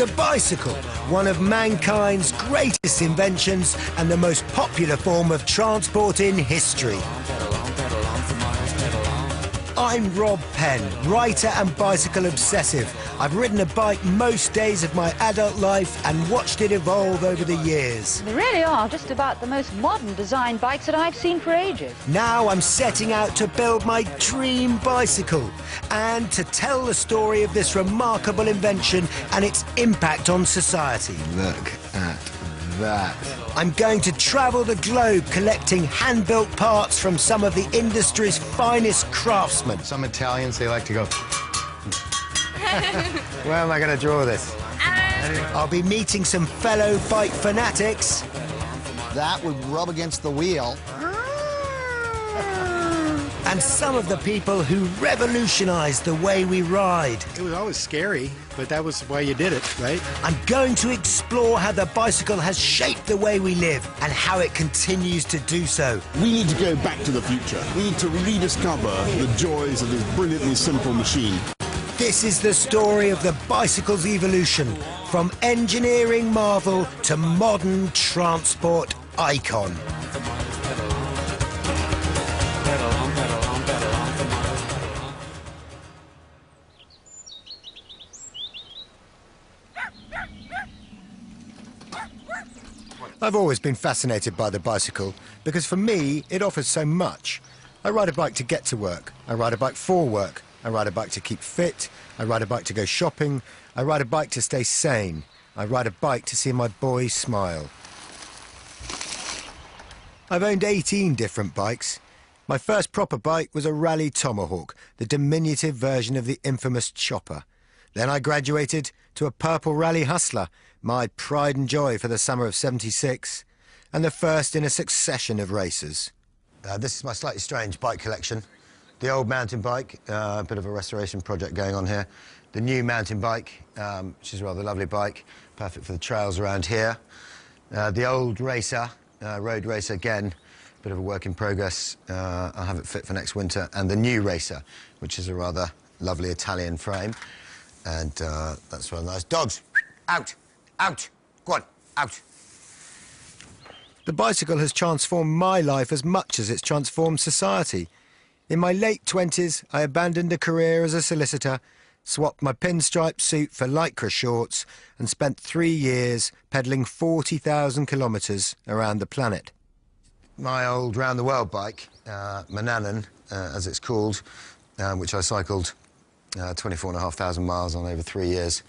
The bicycle, one of mankind's greatest inventions and the most popular form of transport in history. I'm Rob Penn, writer and bicycle obsessive. I've ridden a bike most days of my adult life and watched it evolve over the years. They really are just about the most modern design bikes that I've seen for ages. Now I'm setting out to build my dream bicycle and to tell the story of this remarkable invention and its impact on society. Look at that. I'm going to travel the globe collecting hand-built parts from some of the industry's finest craftsmen. Some Italians, they like to go... Where am I going to draw this? I'll be meeting some fellow bike fanatics. That would rub against the wheel. And some of the people who revolutionized the way we ride. It was always scary, but that was why you did it, right? I'm going to explore how the bicycle has shaped the way we live and how it continues to do so. We need to go back to the future. We need to rediscover the joys of this brilliantly simple machine. This is the story of the bicycle's evolution, from engineering marvel to modern transport icon. I've always been fascinated by the bicycle because for me it offers so much. I ride a bike to get to work, I ride a bike for work, I ride a bike to keep fit, I ride a bike to go shopping, I ride a bike to stay sane, I ride a bike to see my boys smile. I've owned 18 different bikes. My first proper bike was a Rally Tomahawk, the diminutive version of the infamous Chopper. Then I graduated to a purple Rally Hustler, my pride and joy for the summer of '76, and the first in a succession of races. This is my slightly strange bike collection. The old mountain bike, a bit of a restoration project going on here. The new mountain bike, which is a rather lovely bike, perfect for the trails around here. The old racer, road racer, again, a bit of a work in progress. I'll have it fit for next winter. And the new racer, which is a rather lovely Italian frame. And that's rather nice. Dogs, out, out, go on, out. The bicycle has transformed my life as much as it's transformed society. In my late 20s, I abandoned a career as a solicitor, swapped my pinstripe suit for lycra shorts, and spent 3 years pedalling 40,000 kilometres around the planet. My old round-the-world bike, Manannan, as it's called, which I cycled 24,500 miles on over 3 years.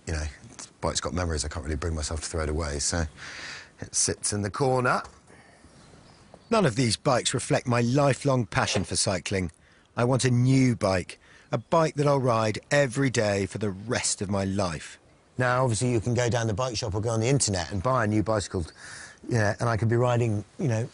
You know, the bike's got memories. I can't really bring myself to throw it away, so it sits in the corner. None of these bikes reflect my lifelong passion for cycling. I want a new bike, a bike that I'll ride every day for the rest of my life. Now, obviously, you can go down the bike shop or go on the internet and buy a new bicycle, yeah, and I could be riding, you know,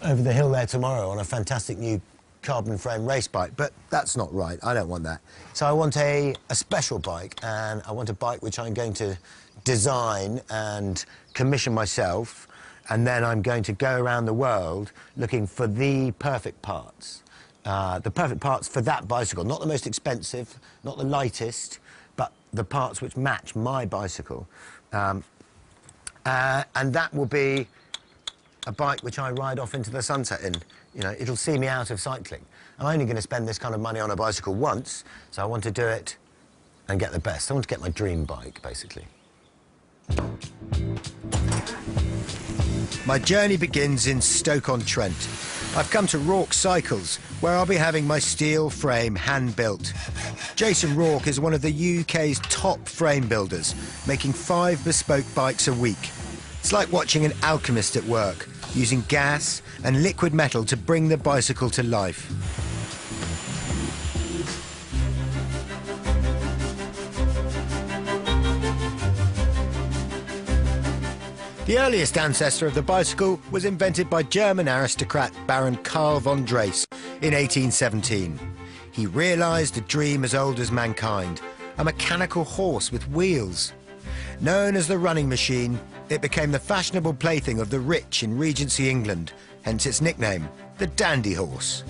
over the hill there tomorrow on a fantastic new carbon frame race bike, but that's not right. I don't want that. So I want a special bike, and I want a bike which I'm going to design and commission myself, and then I'm going to go around the world looking for the perfect parts. The perfect parts for that bicycle, not the most expensive, not the lightest, but the parts which match my bicycle. And that will be a bike which I ride off into the sunset in. You know, it'll see me out of cycling. I'm only going to spend this kind of money on a bicycle once, so I want to do it and get the best. I want to get my dream bike, basically. My journey begins in Stoke-on-Trent. I've come to Rourke Cycles, where I'll be having my steel frame hand-built. Jason Rourke is one of the UK's top frame builders, making 5 bespoke bikes a week. It's like watching an alchemist at work, using gas and liquid metal to bring the bicycle to life. The earliest ancestor of the bicycle was invented by German aristocrat Baron Karl von Drais in 1817. He realised a dream as old as mankind, a mechanical horse with wheels. Known as the running machine, it became the fashionable plaything of the rich in Regency England, hence its nickname, the dandy horse.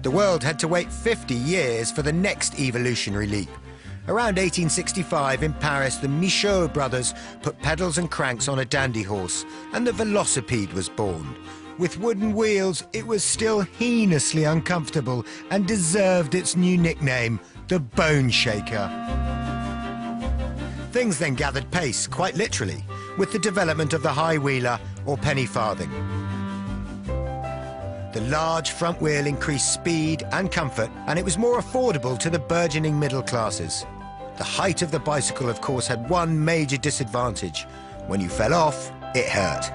The world had to wait 50 years for the next evolutionary leap. Around 1865 in Paris, the Michaud brothers put pedals and cranks on a dandy horse, and the velocipede was born. With wooden wheels, it was still heinously uncomfortable and deserved its new nickname, the Bone Shaker. Things then gathered pace, quite literally, with the development of the high wheeler or penny farthing. The large front wheel increased speed and comfort, and it was more affordable to the burgeoning middle classes. The height of the bicycle, of course, had one major disadvantage. When you fell off, it hurt.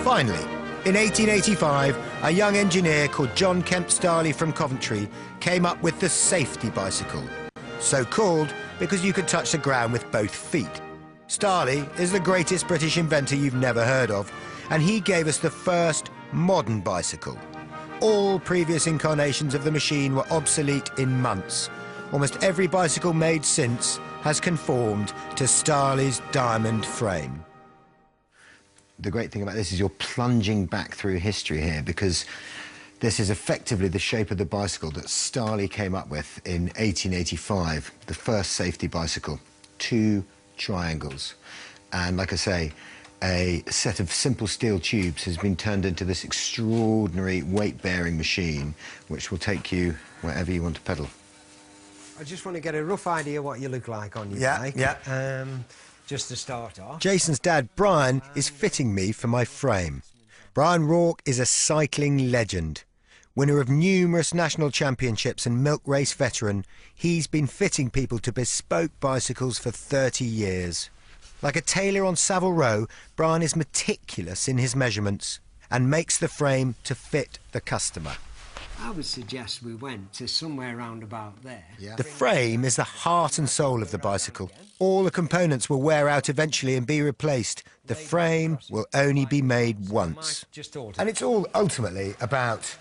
Finally, in 1885, a young engineer called John Kemp Starley from Coventry came up with the safety bicycle. So called because you could touch the ground with both feet. Starley is the greatest British inventor you've never heard of, and he gave us the first modern bicycle. All previous incarnations of the machine were obsolete in months. Almost every bicycle made since has conformed to Starley's diamond frame. The great thing about this is you're plunging back through history here, because this is effectively the shape of the bicycle that Starley came up with in 1885, the first safety bicycle. 2 triangles. And like I say, a set of simple steel tubes has been turned into this extraordinary weight-bearing machine which will take you wherever you want to pedal. I just want to get a rough idea what you look like on your bike. Just to start off. Jason's dad, Brian, is fitting me for my frame. Brian Rourke is a cycling legend. Winner of numerous national championships and milk race veteran, he's been fitting people to bespoke bicycles for 30 years. Like a tailor on Savile Row, Brian is meticulous in his measurements and makes the frame to fit the customer. I would suggest we went to somewhere round about there. The frame is the heart and soul of the bicycle. All the components will wear out eventually and be replaced. The frame will only be made once. And it's all ultimately about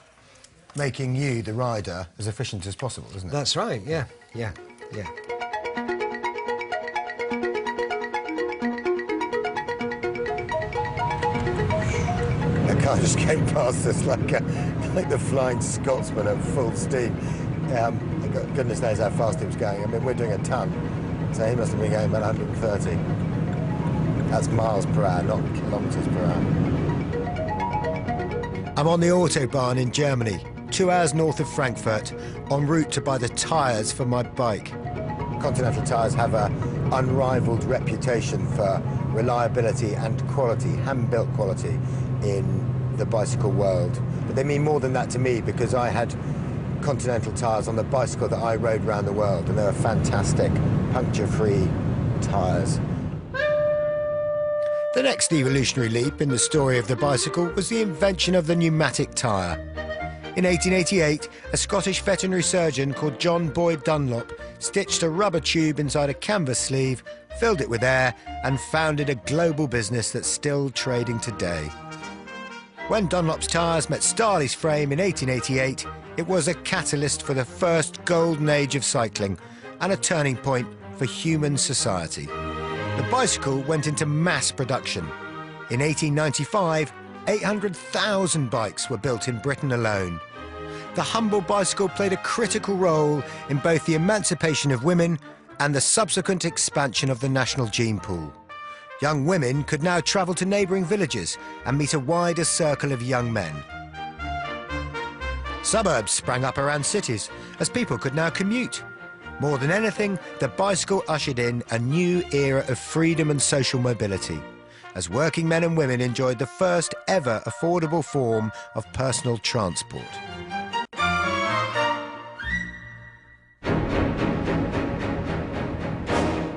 making you, the rider, as efficient as possible, isn't it? That's right, yeah. The car just came past us like the Flying Scotsman at full steam. Goodness knows how fast he was going. I mean, we're doing a ton, so he must have been going about 130. That's miles per hour, not kilometres per hour. I'm on the Autobahn in Germany, 2 hours north of Frankfurt, en route to buy the tyres for my bike. Continental tyres have an unrivaled reputation for reliability and quality, hand-built quality, in the bicycle world. But they mean more than that to me, because I had Continental tyres on the bicycle that I rode around the world, and they were fantastic, puncture-free tyres. The next evolutionary leap in the story of the bicycle was the invention of the pneumatic tyre. In 1888, a Scottish veterinary surgeon called John Boyd Dunlop stitched a rubber tube inside a canvas sleeve, filled it with air, and founded a global business that's still trading today. When Dunlop's tyres met Starley's frame in 1888, it was a catalyst for the first golden age of cycling and a turning point for human society. The bicycle went into mass production. In 1895, 800,000 bikes were built in Britain alone. The humble bicycle played a critical role in both the emancipation of women and the subsequent expansion of the national gene pool. Young women could now travel to neighbouring villages and meet a wider circle of young men. Suburbs sprang up around cities as people could now commute. More than anything, the bicycle ushered in a new era of freedom and social mobility, as working men and women enjoyed the first ever affordable form of personal transport.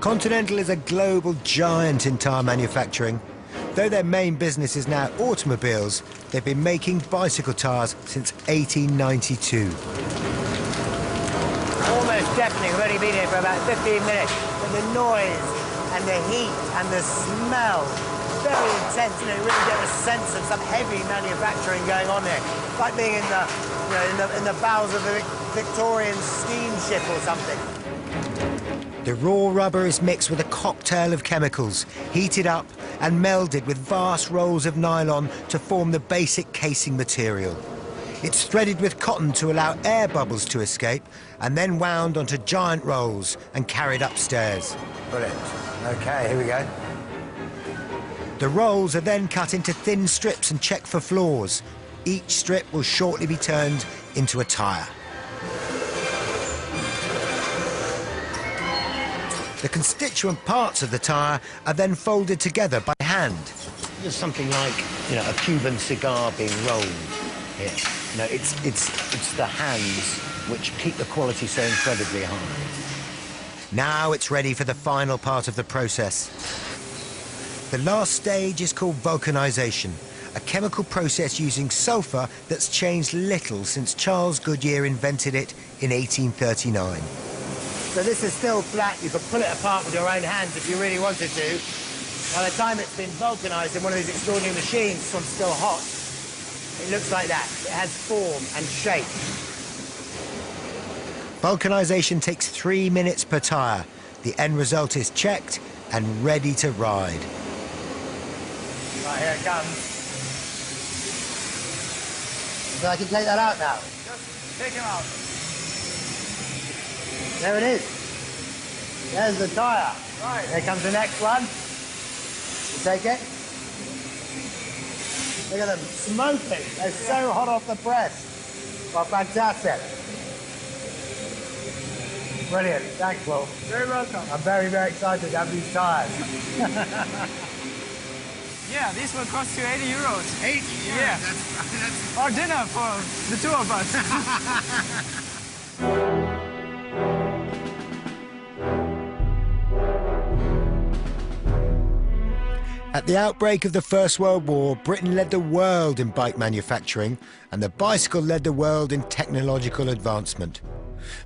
Continental is a global giant in tyre manufacturing. Though their main business is now automobiles, they've been making bicycle tyres since 1892. Almost deafening. I've only been here for about 15 minutes. But the noise and the heat and the smell, very intense. You know, you really get a sense of some heavy manufacturing going on here. It's like being in the, in the bowels of a Victorian steamship or something. The raw rubber is mixed with a cocktail of chemicals, heated up and melded with vast rolls of nylon to form the basic casing material. It's threaded with cotton to allow air bubbles to escape and then wound onto giant rolls and carried upstairs. Brilliant. OK, here we go. The rolls are then cut into thin strips and checked for flaws. Each strip will shortly be turned into a tyre. The constituent parts of the tyre are then folded together by hand. There's something like, you know, a Cuban cigar being rolled here. You know, it's the hands which keep the quality so incredibly high. Now it's ready for the final part of the process. The last stage is called vulcanization, a chemical process using sulfur that's changed little since Charles Goodyear invented it in 1839. So this is still flat. You could pull it apart with your own hands if you really wanted to. By the time it's been vulcanized in one of these extraordinary machines from still hot, it looks like that. It has form and shape. Vulcanization takes 3 minutes per tyre. The end result is checked and ready to ride. Right, here it comes. So I can take that out now? Just take him out. There it is. There's the tyre. Right. Here comes the next one. You take it. Look at them smoking. They're so hot off the press. Well, fantastic. Brilliant. Thanks, Will. Very welcome. I'm very, very excited to have these tyres. Yeah, this will cost you 80 euros. 80? Yeah. That's our dinner for the two of us. At the outbreak of the First World War, Britain led the world in bike manufacturing, and the bicycle led the world in technological advancement.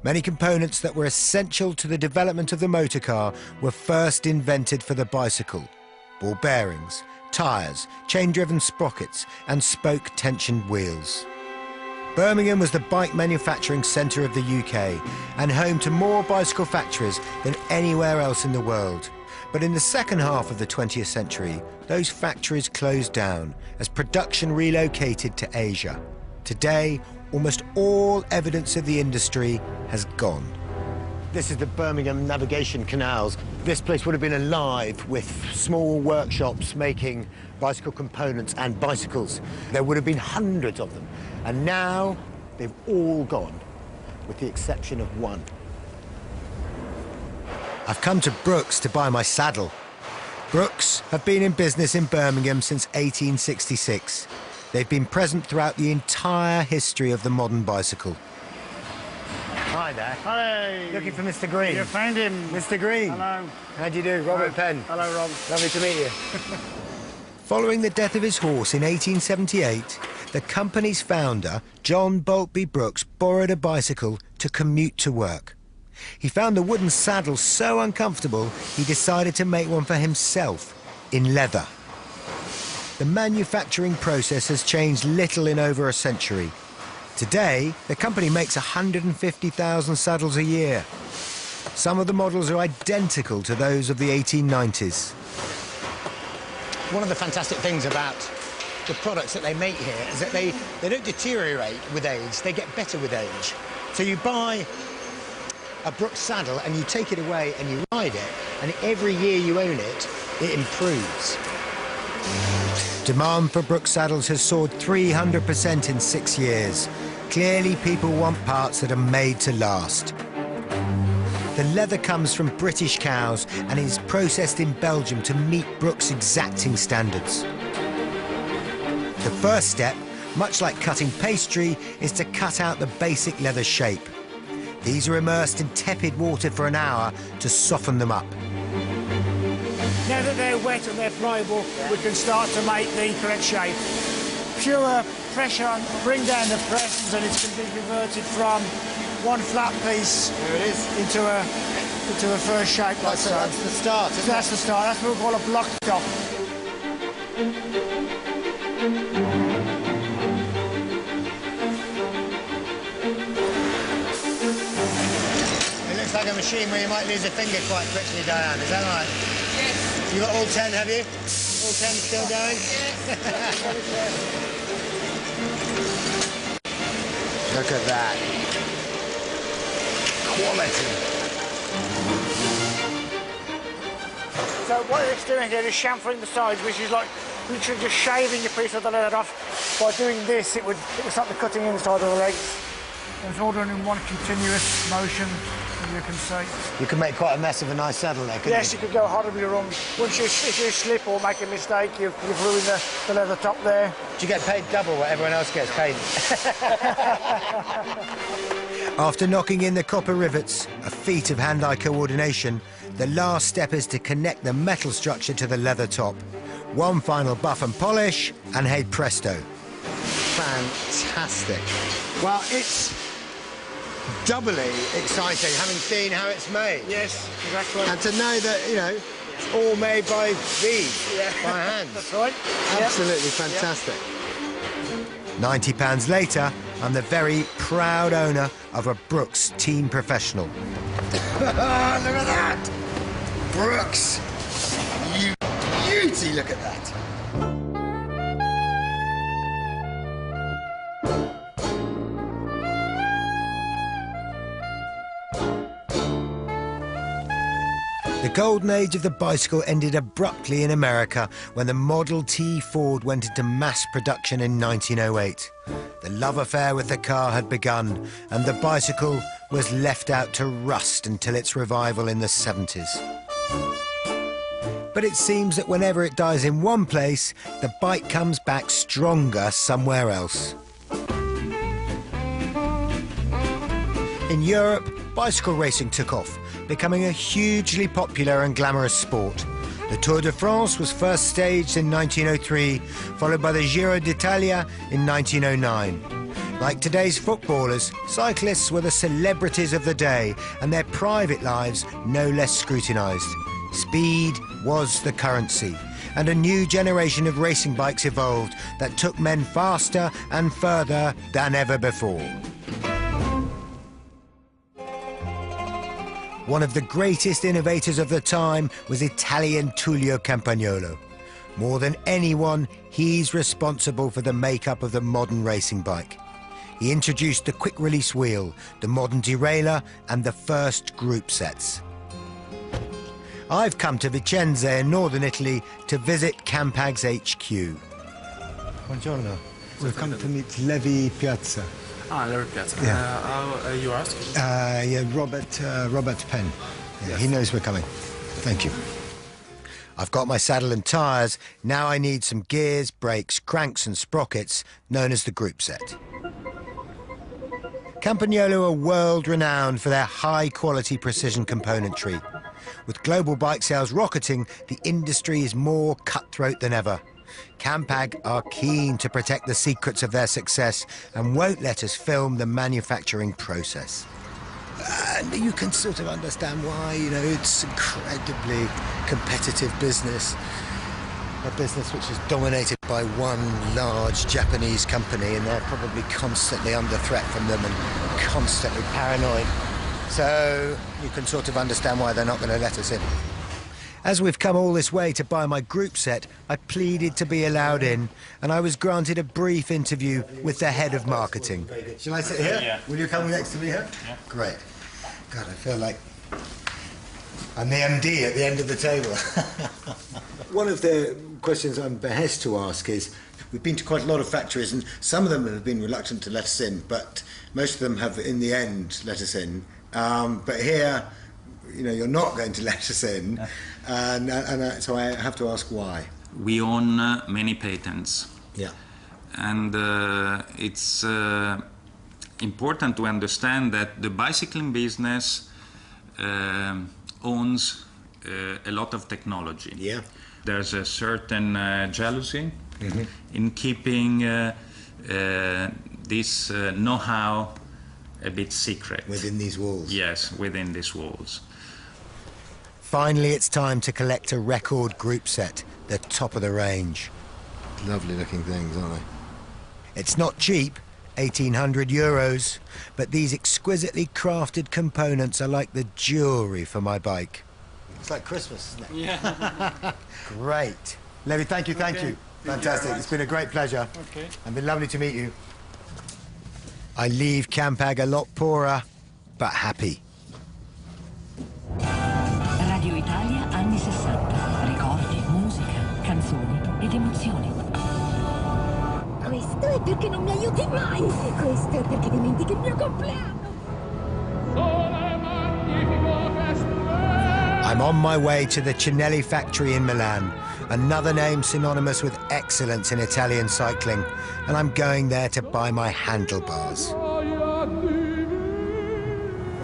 Many components that were essential to the development of the motor car were first invented for the bicycle. Ball bearings, tyres, chain-driven sprockets, and spoke-tensioned wheels. Birmingham was the bike manufacturing centre of the UK and home to more bicycle factories than anywhere else in the world. But in the second half of the 20th century, those factories closed down as production relocated to Asia. Today, almost all evidence of the industry has gone. This is the Birmingham Navigation Canals. This place would have been alive with small workshops making bicycle components and bicycles. There would have been hundreds of them. And now they've all gone, with the exception of one. I've come to Brooks to buy my saddle. Brooks have been in business in Birmingham since 1866. They've been present throughout the entire history of the modern bicycle. Hi there. Hi. Looking for Mr. Green. You find him. Mr. Green. Hello. How do you do? Robert Penn. Hello, Rob. Lovely to meet you. Following the death of his horse in 1878, the company's founder, John Boltby Brooks, borrowed a bicycle to commute to work. He found the wooden saddle so uncomfortable, he decided to make one for himself, in leather. The manufacturing process has changed little in over a century. Today, the company makes 150,000 saddles a year. Some of the models are identical to those of the 1890s. One of the fantastic things about the products that they make here is that they don't deteriorate with age, they get better with age. So you buy a Brooks saddle and you take it away and you ride it, and every year you own it, it improves. Demand for Brooks saddles has soared 300% in 6 years. Clearly, people want parts that are made to last. The leather comes from British cows and is processed in Belgium to meet Brooks' exacting standards. The first step, much like cutting pastry, is to cut out the basic leather shape. These are immersed in tepid water for an hour to soften them up. Now that they're wet and they're pliable, we can start to make the correct shape. Pure pressure, bring down the press, and it can be converted from one flat piece into a first shape like so. That's the start, isn't That's the start. That's what we call a block top. It looks like a machine where you might lose a finger quite quickly, Diane. Is that right? Yes. You got all 10, have you? All 10 still going? Yes. Look at that. Quality. So what it's doing here is chamfering the sides, which is like literally just shaving a piece of the leather off. By doing this, it would start the cutting inside of the legs. It's all done in one continuous motion, as you can see. You can make quite a mess of a nice saddle there, couldn't Yes, you? you could go horribly wrong. If you slip or make a mistake, you've ruined the leather top there. Do you get paid double what everyone else gets paid? After knocking in the copper rivets, a feat of hand-eye coordination, the last step is to connect the metal structure to the leather top. One final buff and polish, and hey presto. Fantastic. Well, it's doubly exciting having seen how it's made. Yes, exactly. And to know that, you know, it's all made by these, by hand. That's right. Absolutely fantastic. £90 later, I'm the very proud owner of a Brooks Team Professional. Look at that! Brooks! You beauty, look at that! The golden age of the bicycle ended abruptly in America when the Model T Ford went into mass production in 1908. The love affair with the car had begun, and the bicycle was left out to rust until its revival in the 70s. But it seems that whenever it dies in one place, the bike comes back stronger somewhere else. In Europe, bicycle racing took off, becoming a hugely popular and glamorous sport. The Tour de France was first staged in 1903, followed by the Giro d'Italia in 1909. Like today's footballers, cyclists were the celebrities of the day, and their private lives no less scrutinised. Speed was the currency, and a new generation of racing bikes evolved that took men faster and further than ever before. One of the greatest innovators of the time was Italian Tullio Campagnolo. More than anyone, he's responsible for the makeup of the modern racing bike. He introduced the quick-release wheel, the modern derailleur, and the first group sets. I've come to Vicenza in northern Italy to visit Campag's HQ. Buongiorno. We've come to meet Levi Piazza. Ah, Larry Piazza. Yeah. You asked? Yeah, Robert Penn. Yeah, yes. He knows we're coming. Thank you. I've got my saddle and tyres. Now I need some gears, brakes, cranks and sprockets, known as the group set. Campagnolo are world-renowned for their high-quality precision componentry. With global bike sales rocketing, the industry is more cutthroat than ever. Campag are keen to protect the secrets of their success and won't let us film the manufacturing process. And you can sort of understand why, you know, it's incredibly competitive business. A business which is dominated by one large Japanese company, and they're probably constantly under threat from them and constantly paranoid. So you can sort of understand why they're not going to let us in. As we've come all this way to buy my group set, I pleaded to be allowed in, and I was granted a brief interview with the head of marketing. Shall I sit here? Yeah. Will you come next to me here? Yeah. Great. God, I feel like I'm the MD at the end of the table. One of the questions I'm behest to ask is, we've been to quite a lot of factories, and some of them have been reluctant to let us in, but most of them have, in the end, let us in. But here, you know, you're not going to let us in, so I have to ask why. We own many patents. Yeah. And it's important to understand that the bicycling business owns a lot of technology. Yeah. There's a certain jealousy in keeping this know-how a bit secret. Within these walls? Yes, within these walls. Finally, it's time to collect a record group set, the top of the range. Lovely looking things, aren't they? It's not cheap, 1,800 euros, but these exquisitely crafted components are like the jewellery for my bike. It's like Christmas, isn't it? Yeah. Great. Levi, thank you. Okay. Fantastic. It's been a great pleasure. Okay. And been lovely to meet you. I leave Campag a lot poorer, but happy. Radio Italia anni 60. Ricordi, musica, canzoni ed emozioni. Questo è perché non mi aiuti mai. Questo è perché dimentichi il mio compleanno. I'm on my way to the Cinelli factory in Milan, another name synonymous with excellence in Italian cycling, and I'm going there to buy my handlebars.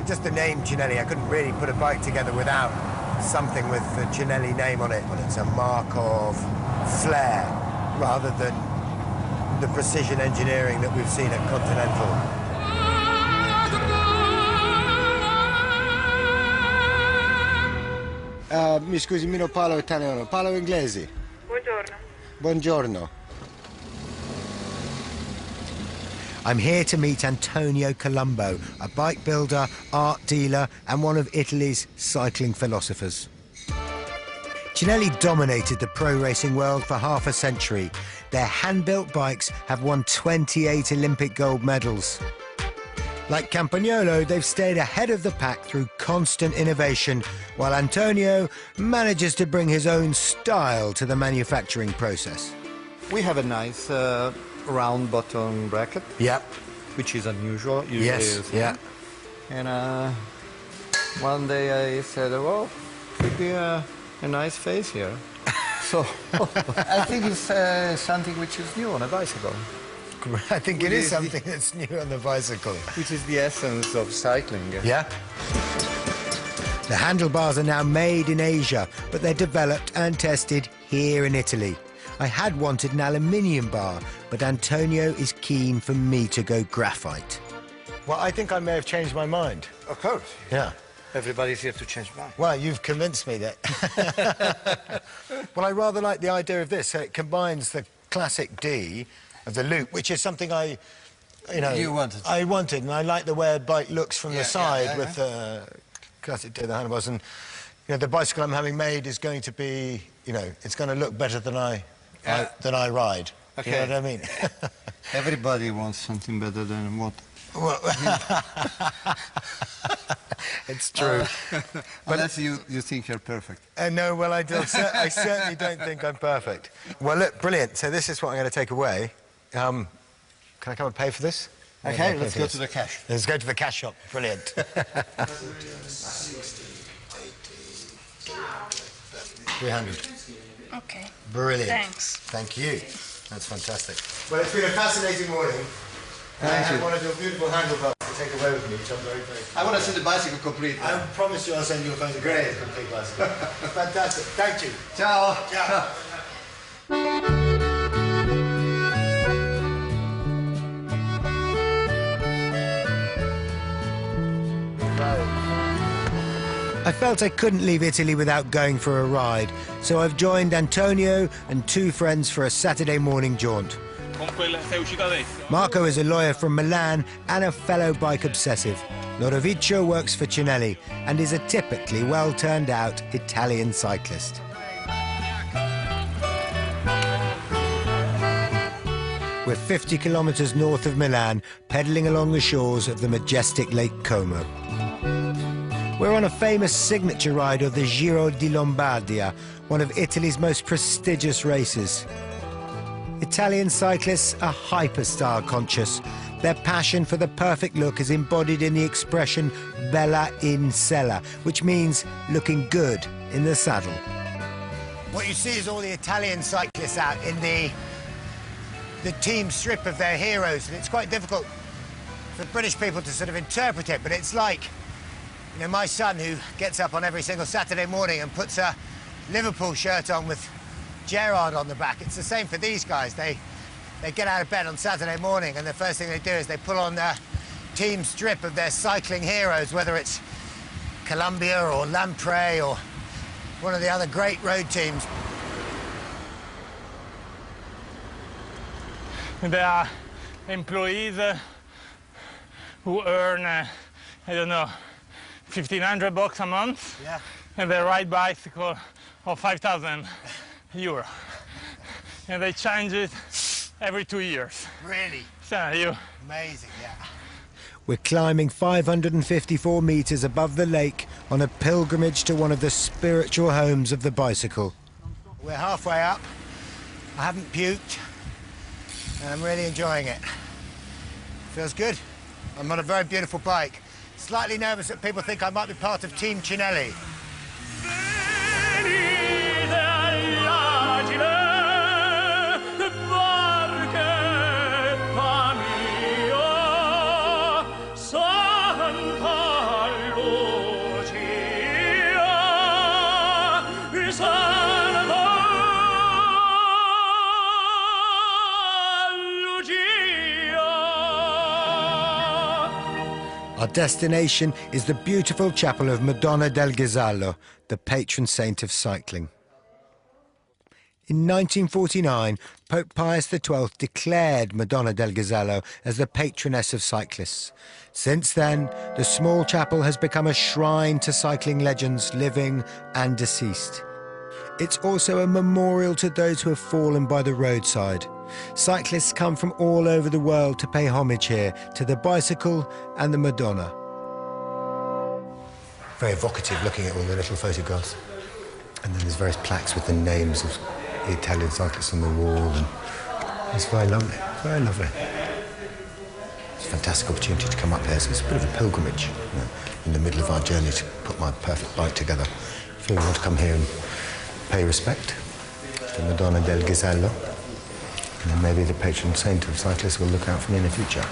Just the name Cinelli, I couldn't really put a bike together without something with the Cinelli name on it. Well, it's a mark of flair rather than the precision engineering that we've seen at Continental. Mi scusi, mi non parlo italiano, parlo inglese. Buongiorno. Buongiorno. I'm here to meet Antonio Colombo, a bike builder, art dealer, and one of Italy's cycling philosophers. Cinelli dominated the pro racing world for half a century. Their hand-built bikes have won 28 Olympic gold medals. Like Campagnolo, they've stayed ahead of the pack through constant innovation, while Antonio manages to bring his own style to the manufacturing process. We have a nice round bottom bracket. Yep. Which is unusual. Usually Yes, yeah. And one day I said, well, could be a nice face here. So I think it's something which is new on a bicycle. I think it is something that's new on the bicycle. Which is the essence of cycling. Yeah. The handlebars are now made in Asia, but they're developed and tested here in Italy. I had wanted an aluminium bar, but Antonio is keen for me to go graphite. Well, I think I may have changed my mind. Of course. Yeah. Everybody's here to change mind. Well, you've convinced me that. Well, I rather like the idea of this. So it combines the classic D of the loop, which is something I wanted, and I like the way a bike looks from the side with the classic D of the handlebars. And the bicycle I'm having made is going to be, it's going to look better than I ride. Okay. You know what I mean? Everybody wants something better than what? Well, it's true. Unless you think you're perfect. No, well, I certainly don't think I'm perfect. Well, look, brilliant. So this is what I'm going to take away. Can I come and pay for this? Okay, let's go to the cash. Let's go to the cash shop. Brilliant. 300. Okay. Brilliant. Thanks. Thank you. That's fantastic. Well, it's been a fascinating morning. Thank you. One of your beautiful handlebars to take away with me, which I'm very grateful. I want to see the bicycle complete. I promise you I'll send you a photograph. Great. Complete bicycle. Fantastic. Thank you. Ciao. Ciao. I felt I couldn't leave Italy without going for a ride, so I've joined Antonio and two friends for a Saturday morning jaunt. Marco is a lawyer from Milan and a fellow bike obsessive. Lodovico works for Cinelli and is a typically well-turned-out Italian cyclist. We're 50 kilometers north of Milan, pedalling along the shores of the majestic Lake Como. We're on a famous signature ride of the Giro di Lombardia, one of Italy's most prestigious races. Italian cyclists are hyper-style conscious. Their passion for the perfect look is embodied in the expression bella in sella, which means looking good in the saddle. What you see is all the Italian cyclists out in the team strip of their heroes, and it's quite difficult for British people to sort of interpret it, but it's like, my son who gets up on every single Saturday morning and puts a Liverpool shirt on with Gerrard on the back. It's the same for these guys. They get out of bed on Saturday morning and the first thing they do is they pull on the team strip of their cycling heroes, whether it's Columbia or Lamprey or one of the other great road teams. There are employees who earn, I don't know, $1,500 a month, and they ride bicycle of 5,000 euro, and they change it every 2 years. Really? You. Amazing, yeah. We're climbing 554 metres above the lake on a pilgrimage to one of the spiritual homes of the bicycle. We're halfway up. I haven't puked, and I'm really enjoying it. Feels good. I'm on a very beautiful bike. Slightly nervous that people think I might be part of Team Cinelli. Our destination is the beautiful chapel of Madonna del Ghisallo, the patron saint of cycling. In 1949, Pope Pius XII declared Madonna del Ghisallo as the patroness of cyclists. Since then, the small chapel has become a shrine to cycling legends living and deceased. It's also a memorial to those who have fallen by the roadside. Cyclists come from all over the world to pay homage here to the bicycle and the Madonna. Very evocative looking at all the little photographs. And then there's various plaques with the names of the Italian cyclists on the wall. And it's very lovely, very lovely. It's a fantastic opportunity to come up here. So it's a bit of a pilgrimage, you know, in the middle of our journey to put my perfect bike together. I feel we want to come here and pay respect to Madonna del Ghisallo. And then maybe the patron saint of cyclists will look out for me in the future.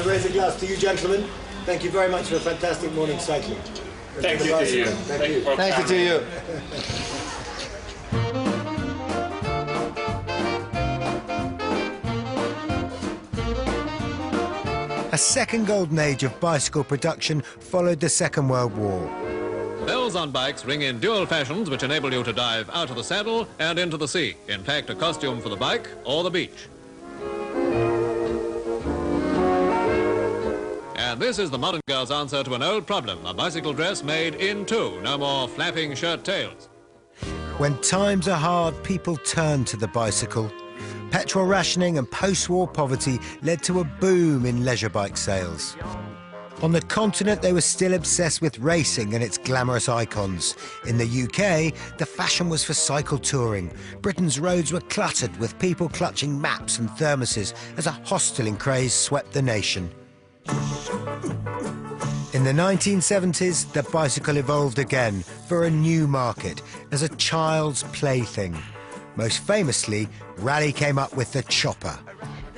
Raise a glass to you, gentlemen. Thank you very much for a fantastic morning cycling. Thank you to you. Thank you. Thank you to you. A second golden age of bicycle production followed the Second World War. Bells on bikes ring in dual fashions which enable you to dive out of the saddle and into the sea. In fact, a costume for the bike or the beach. And this is the modern girl's answer to an old problem, a bicycle dress made in two, no more flapping shirt tails. When times are hard, people turn to the bicycle. Petrol rationing and post-war poverty led to a boom in leisure bike sales. On the continent, they were still obsessed with racing and its glamorous icons. In the UK, the fashion was for cycle touring. Britain's roads were cluttered with people clutching maps and thermoses as a hosteling craze swept the nation. In the 1970s, the bicycle evolved again for a new market as a child's plaything. Most famously, Raleigh came up with the chopper.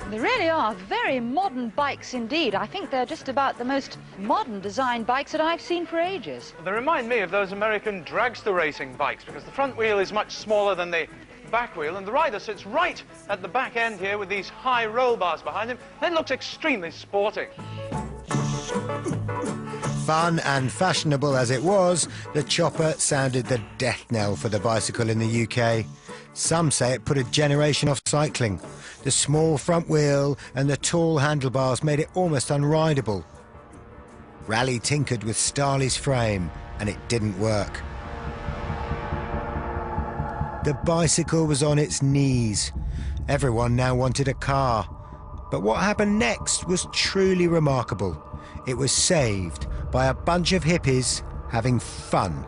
They really are very modern bikes indeed. I think they're just about the most modern designed bikes that I've seen for ages. They remind me of those American dragster racing bikes because the front wheel is much smaller than the back wheel and the rider sits right at the back end here with these high roll bars behind him. It looks extremely sporting. Fun and fashionable as it was, the chopper sounded the death knell for the bicycle in the UK. Some say it put a generation off cycling. The small front wheel and the tall handlebars made it almost unrideable. Raleigh tinkered with Starley's frame and it didn't work. The bicycle was on its knees. Everyone now wanted a car. But what happened next was truly remarkable. It was saved by a bunch of hippies having fun.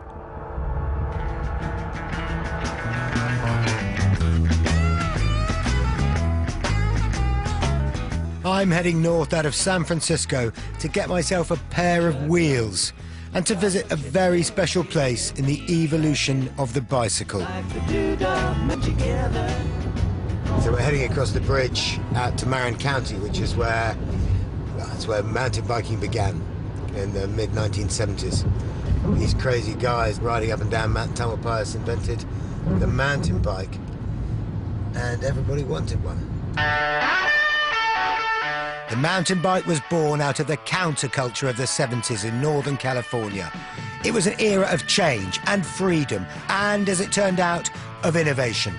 I'm heading north out of San Francisco to get myself a pair of wheels and to visit a very special place in the evolution of the bicycle. So we're heading across the bridge out to Marin County, which is where, well, that's where mountain biking began in the mid-1970s. These crazy guys riding up and down Mount Tamalpais invented the mountain bike, and everybody wanted one. The mountain bike was born out of the counterculture of the 70s in Northern California. It was an era of change and freedom, and, as it turned out, of innovation.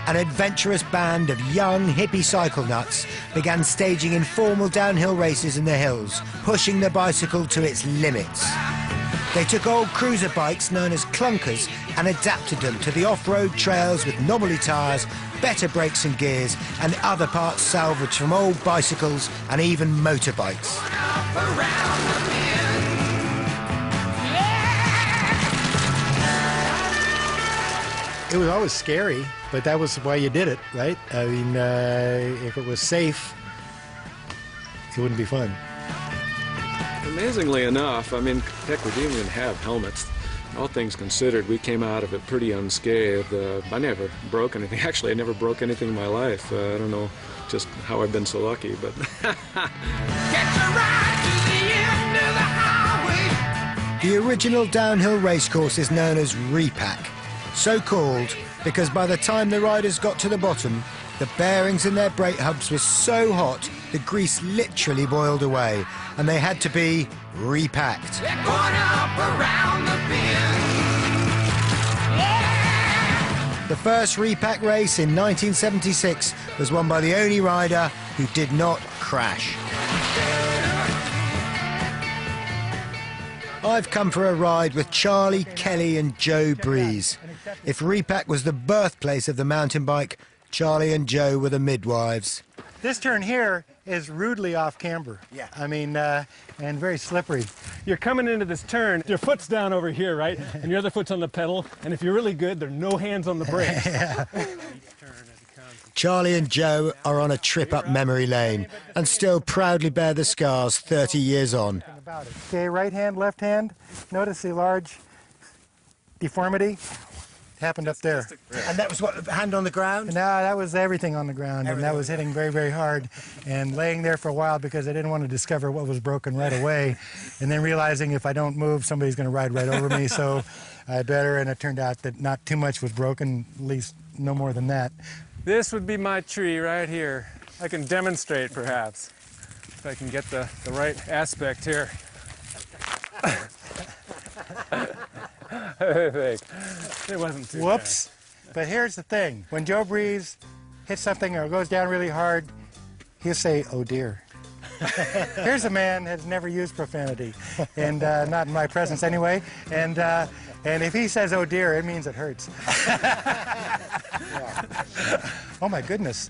an adventurous band of young hippie cycle nuts began staging informal downhill races in the hills, pushing the bicycle to its limits. They took old cruiser bikes known as clunkers and adapted them to the off-road trails with knobbly tyres, better brakes and gears, and other parts salvaged from old bicycles and even motorbikes. It was always scary, but that was why you did it, right? I mean, if it was safe, it wouldn't be fun. Amazingly enough, I mean, heck, we didn't even have helmets. All things considered, we came out of it pretty unscathed. I never broke anything. Actually, I never broke anything in my life. I don't know just how I've been so lucky, but... The original downhill racecourse is known as Repack, so called because by the time the riders got to the bottom, the bearings in their brake hubs were so hot the grease literally boiled away, and they had to be repacked. The first repack race in 1976 was won by the only rider who did not crash. I've come for a ride with Charlie, Kelly and Joe Breeze. If Repack was the birthplace of the mountain bike, Charlie and Joe were the midwives. This turn here is rudely off camber. Yeah. I mean, and very slippery. You're coming into this turn, your foot's down over here, right? And your other foot's on the pedal, and if you're really good, there are no hands on the brakes. Yeah. Charlie and Joe are on a trip up memory lane and still proudly bear the scars 30 years on. Okay, right hand, left hand. Notice the large deformity happened up there. And that was what, hand on the ground? No, that was everything on the ground, and that was hitting very, very hard and laying there for a while because I didn't want to discover what was broken right away, and then realizing if I don't move, somebody's going to ride right over me, so I better, and it turned out that not too much was broken, at least no more than that. This would be my tree right here. I can demonstrate, perhaps, if I can get the right aspect here. I think. It wasn't too Whoops. Bad. But here's the thing. When Joe Breeze hits something or goes down really hard, he'll say, "Oh dear." Here's a man that has never used profanity, and not in my presence anyway. And if he says, "Oh dear," it means it hurts. Yeah. Oh my goodness.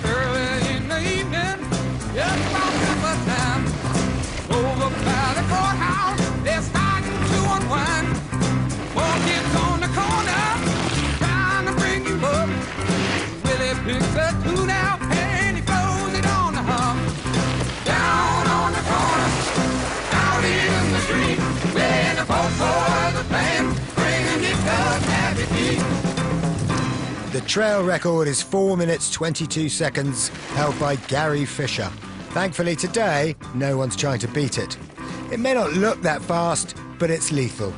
Early in the evening, just about the time, over by the courthouse, they're starting to unwind. Four kids on the corner, trying to bring you up. Willie picks a tune out and he throws it on the hump. Down on the corner, out in the street, where the folks for the band, bringing his happy feet. The trail record is 4 minutes 22 seconds, held by Gary Fisher. Thankfully today, no one's trying to beat it. It may not look that fast, but it's lethal.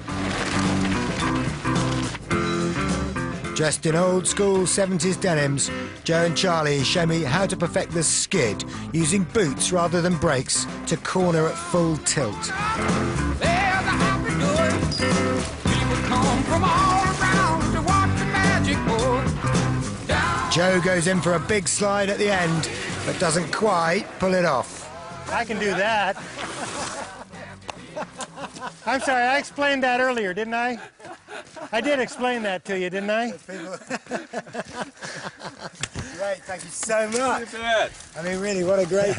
Dressed in old-school 70s denims, Joe and Charlie show me how to perfect the skid, using boots rather than brakes to corner at full tilt. There's a happy good. People come from all around to watch the magic board. Joe goes in for a big slide at the end, but doesn't quite pull it off. I can do that. I'm sorry, I explained that earlier, didn't I? I did explain that to you, didn't I? Great, thank you so much. I mean, really, what a great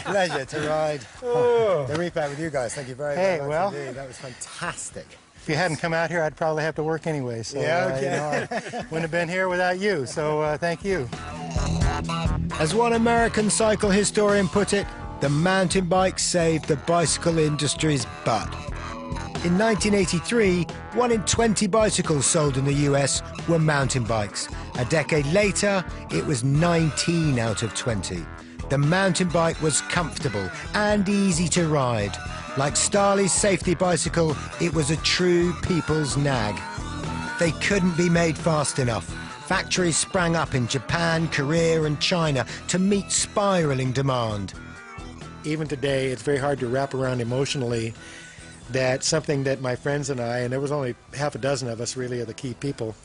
pleasure to ride the Repack with you guys. Thank you very, very much well, indeed. That was fantastic. If you hadn't come out here, I'd probably have to work anyway. So, yeah, okay. I wouldn't have been here without you, so thank you. As one American cycle historian put it, the mountain bike saved the bicycle industry's butt. In 1983, 1 in 20 bicycles sold in the US were mountain bikes. A decade later, it was 19 out of 20. The mountain bike was comfortable and easy to ride. Like Starley's safety bicycle, it was a true people's nag. They couldn't be made fast enough. Factories sprang up in Japan, Korea and China to meet spiraling demand. Even today, it's very hard to wrap around emotionally that something that my friends and I, and there was only half a dozen of us really, are the key people,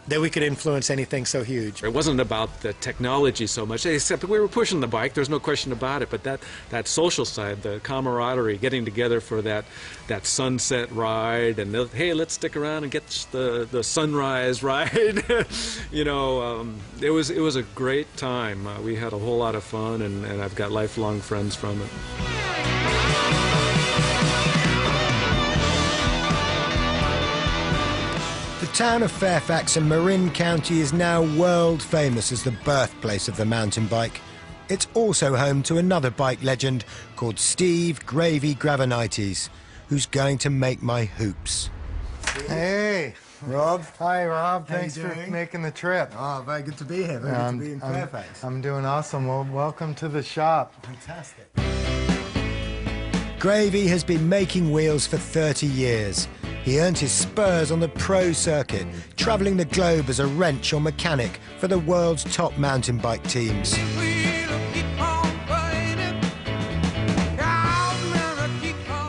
that we could influence anything so huge. It wasn't about the technology so much, except we were pushing the bike, there's no question about it, but that social side, the camaraderie, getting together for that sunset ride, and hey, let's stick around and get the sunrise ride. You know, it was a great time. We had a whole lot of fun, and I've got lifelong friends from it. The town of Fairfax in Marin County is now world famous as the birthplace of the mountain bike. It's also home to another bike legend called Steve Gravy Gravenites, who's going to make my hoops. Hey, Rob. Hi, Rob. How you Thanks for doing? making the trip. Oh, very good to be here. Very good to be in Fairfax. I'm doing awesome. Well, welcome to the shop. Fantastic. Gravy has been making wheels for 30 years. He earned his spurs on the pro circuit, travelling the globe as a wrench or mechanic for the world's top mountain bike teams.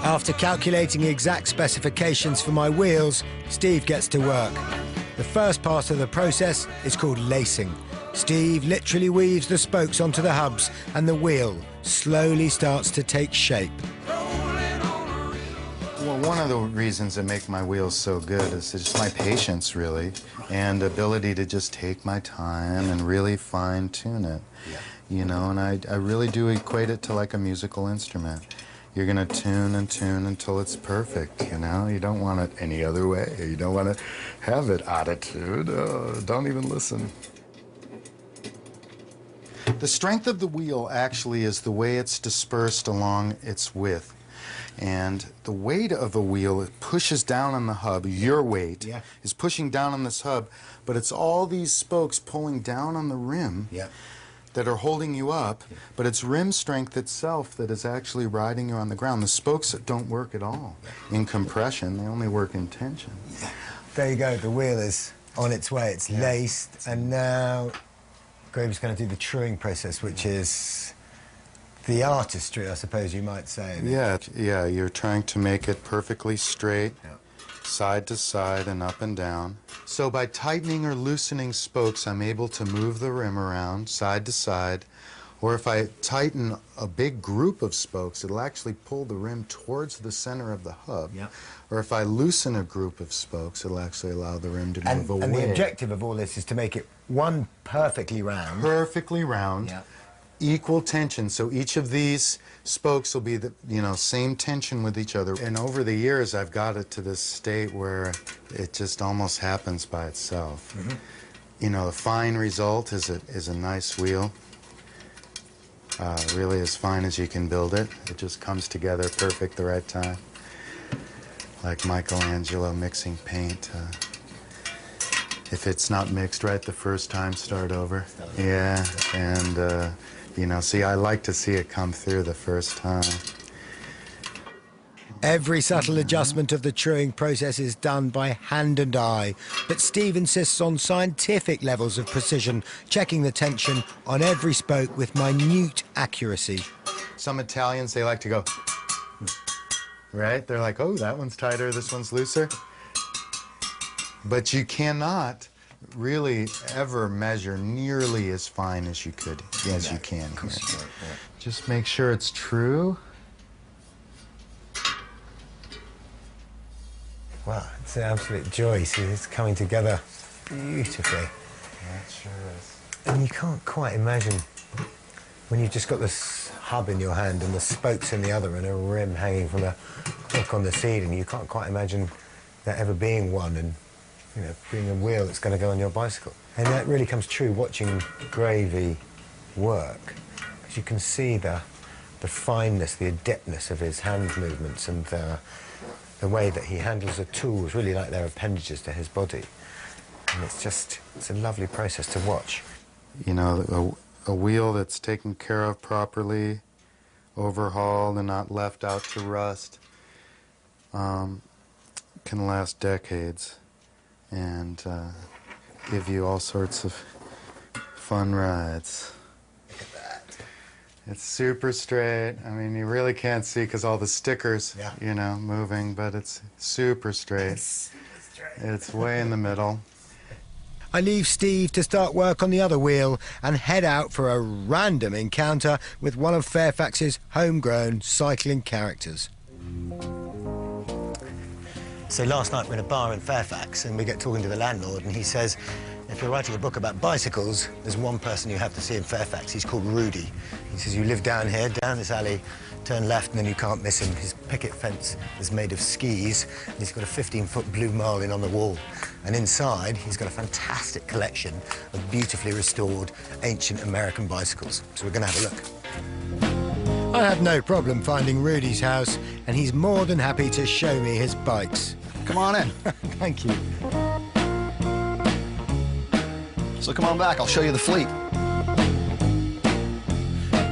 After calculating exact specifications for my wheels, Steve gets to work. The first part of the process is called lacing. Steve literally weaves the spokes onto the hubs and the wheel slowly starts to take shape. Well, one of the reasons that make my wheels so good is just my patience, really, and ability to just take my time and really fine-tune it. Yeah. You know, and I really do equate it to like a musical instrument. You're going to tune and tune until it's perfect, you know? You don't want it any other way. You don't want to have it attitude. Don't even listen. The strength of the wheel actually is the way it's dispersed along its width. And the weight of the wheel, it pushes down on the hub. Your weight is pushing down on this hub, but it's all these spokes pulling down on the rim that are holding you up, but it's rim strength itself that is actually riding you on the ground. The spokes don't work at all in compression. They only work in tension. There you go. The wheel is on its way. It's laced, and now Gravy's going to do the truing process, which is the artistry, I suppose you might say. Yeah, you're trying to make it perfectly straight, side to side and up and down. So by tightening or loosening spokes, I'm able to move the rim around side to side, or if I tighten a big group of spokes, it'll actually pull the rim towards the center of the hub. Or if I loosen a group of spokes, it'll actually allow the rim to move away. And the objective of all this is to make it one perfectly round. Perfectly round. Equal tension, so each of these spokes will be the same tension with each other. And over the years, I've got it to this state where it just almost happens by itself. You know, the fine result is a nice wheel, really as fine as you can build it. It just comes together perfect the right time, like Michelangelo mixing paint. If it's not mixed right the first time, start over. Yeah, and you know, see, I like to see it come through the first time. Every subtle adjustment of the truing process is done by hand and eye, but Steve insists on scientific levels of precision, checking the tension on every spoke with minute accuracy. Some Italians, they like to go, right? They're like, oh, that one's tighter, this one's looser. But you cannot really ever measure nearly as fine as you could, as you can here. Just make sure it's true. Wow, it's an absolute joy. See, it's coming together beautifully. That sure is. And you can't quite imagine when you've just got this hub in your hand and the spokes in the other and a rim hanging from a hook on the ceiling, you can't quite imagine there ever being one and being a wheel that's going to go on your bicycle. And that really comes true watching Gravy work, because you can see the fineness, the adeptness of his hand movements and the way that he handles the tools, really like they're appendages to his body. And it's a lovely process to watch. You know, a wheel that's taken care of properly, overhauled and not left out to rust, can last decades and give you all sorts of fun rides. Look at that. It's super straight. I mean, you really can't see because all the stickers, moving, but it's super straight. It's way in the middle. I leave Steve to start work on the other wheel and head out for a random encounter with one of Fairfax's homegrown cycling characters. So last night we're in a bar in Fairfax and we get talking to the landlord and he says, if you're writing a book about bicycles, there's one person you have to see in Fairfax. He's called Rudy. He says, you live down here, down this alley, turn left and then you can't miss him. His picket fence is made of skis and he's got a 15-foot blue marlin on the wall. And inside, he's got a fantastic collection of beautifully restored ancient American bicycles. So we're going to have a look. I have no problem finding Rudy's house and he's more than happy to show me his bikes. Come on in. Thank you. So come on back, I'll show you the fleet.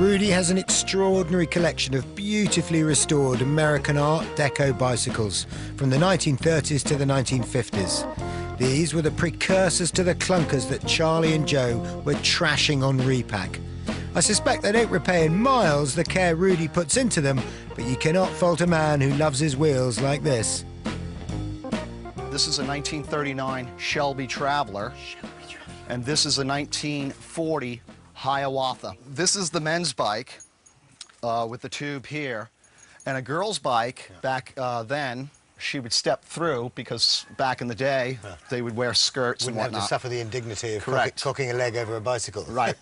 Rudy has an extraordinary collection of beautifully restored American Art Deco bicycles from the 1930s to the 1950s. These were the precursors to the clunkers that Charlie and Joe were trashing on repack. I suspect they don't repay in miles the care Rudy puts into them, but you cannot fault a man who loves his wheels like this. This is a 1939 Shelby Traveler. And this is a 1940 Hiawatha. This is the men's bike with the tube here. And a girl's bike, back then, she would step through because back in the day, they would wear skirts and whatnot. Wouldn't have to suffer the indignity of cocking a leg over a bicycle. Right.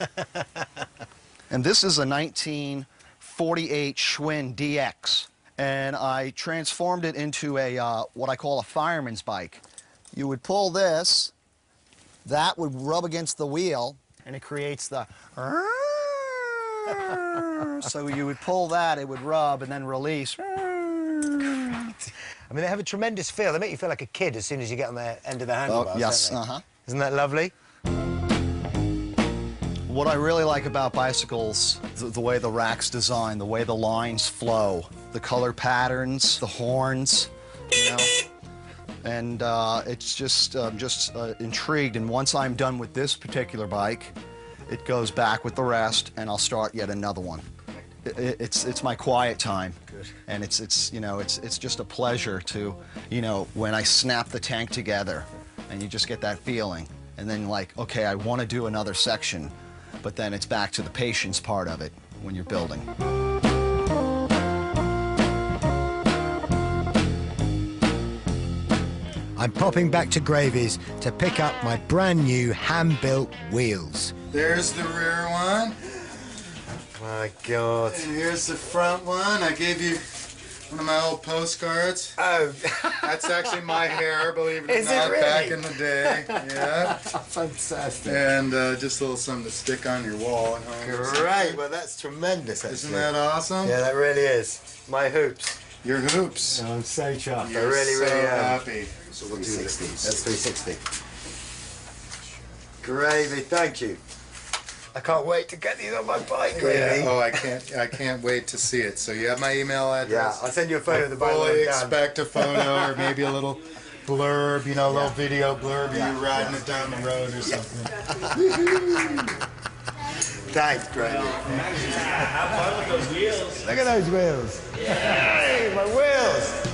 And this is a 1948 Schwinn DX. And I transformed it into a what I call a fireman's bike. You would pull this, that would rub against the wheel, and it creates the... So you would pull that, it would rub, and then release. I mean, they have a tremendous feel. They make you feel like a kid as soon as you get on the end of the handlebars, yes, don't they? Isn't that lovely? What I really like about bicycles, the way the rack's designed, the way the lines flow, the color patterns, the horns, you know? And it's just, I'm just intrigued, and once I'm done with this particular bike, it goes back with the rest, and I'll start yet another one. It's my quiet time. Good. And it's you know, it's just a pleasure to, you know, when I snap the tank together, and you just get that feeling, and then like, okay, I want to do another section, but then it's back to the patience part of it when you're building. I'm popping back to Gravy's to pick up my brand new hand-built wheels. There's the rear one. My God. And here's the front one. I gave you one of my old postcards. Oh. That's actually my hair, believe it or Is it not, really? back in the day. Yeah. Fantastic. And just a little something to stick on your wall at home. Great. Well, that's tremendous, actually. Isn't that awesome? Yeah, that really is. My hoops. Your hoops. Oh, I'm so chuffed. You're I really, so really am. happy. So we'll do this. That's 360. Gravy, thank you. I can't wait to get these on my bike, Gravy. Yeah. Oh, I can't wait to see it. So you have my email address. Yeah, I'll send you a photo of the bike. Fully expect a photo or maybe a little blurb, you know, a little video blurb of you riding it down the road or something. Thanks, Gravy. Have fun with those wheels. Look at those wheels. Hey, my wheels.